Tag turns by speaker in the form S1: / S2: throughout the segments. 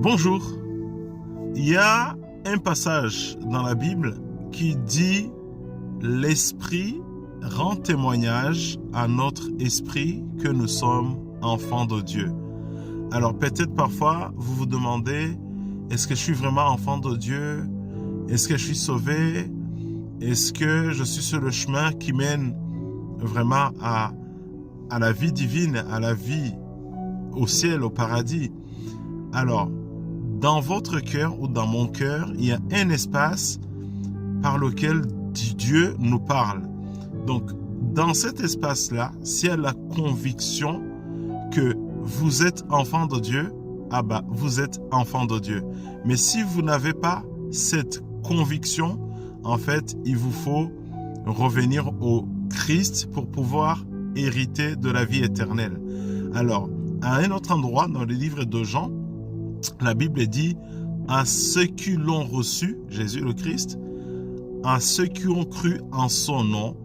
S1: Bonjour. Il y a un passage dans la Bible qui dit « L'Esprit rend témoignage à notre esprit que nous sommes enfants de Dieu ». Alors peut-être parfois vous vous demandez « Est-ce que je suis vraiment enfant de Dieu? Est-ce que je suis sauvé? Est-ce que je suis sur le chemin qui mène vraiment à la vie divine, à la vie au ciel, au paradis ?» Alors, dans votre cœur ou dans mon cœur, il y a un espace par lequel Dieu nous parle. Donc, dans cet espace-là, s'il y a la conviction que vous êtes enfant de Dieu, vous êtes enfant de Dieu. Mais si vous n'avez pas cette conviction, en fait, il vous faut revenir au Christ pour pouvoir hériter de la vie éternelle. Alors, à un autre endroit, dans le livre de Jean, la Bible dit « À ceux qui l'ont reçu, Jésus le Christ, à ceux qui ont cru en son nom,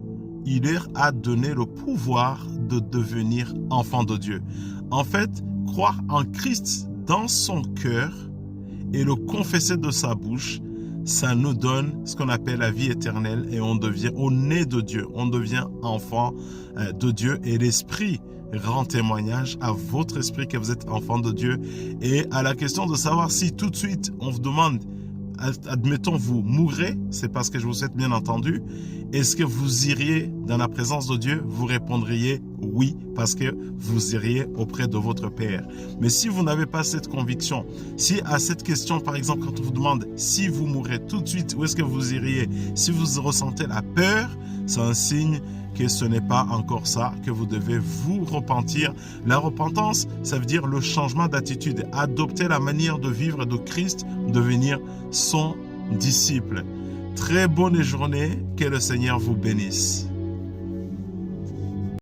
S1: il leur a donné le pouvoir de devenir enfants de Dieu. » En fait, croire en Christ dans son cœur et le confesser de sa bouche, ça nous donne ce qu'on appelle la vie éternelle et on est de Dieu, on devient enfant de Dieu et l'Esprit rend témoignage à votre esprit que vous êtes enfant de Dieu. Et à la question de savoir si tout de suite on vous demande, admettons vous mourrez, c'est parce que je vous souhaite bien entendu, est-ce que vous iriez dans la présence de Dieu? Vous répondriez oui, parce que vous iriez auprès de votre Père. Mais si vous n'avez pas cette conviction, si à cette question, par exemple, quand on vous demande si vous mourrez tout de suite, où est-ce que vous iriez? Si vous ressentez la peur, c'est un signe que ce n'est pas encore ça, que vous devez vous repentir. La repentance, ça veut dire le changement d'attitude, adopter la manière de vivre de Christ, devenir son disciple. Très bonne journée, que le Seigneur vous bénisse.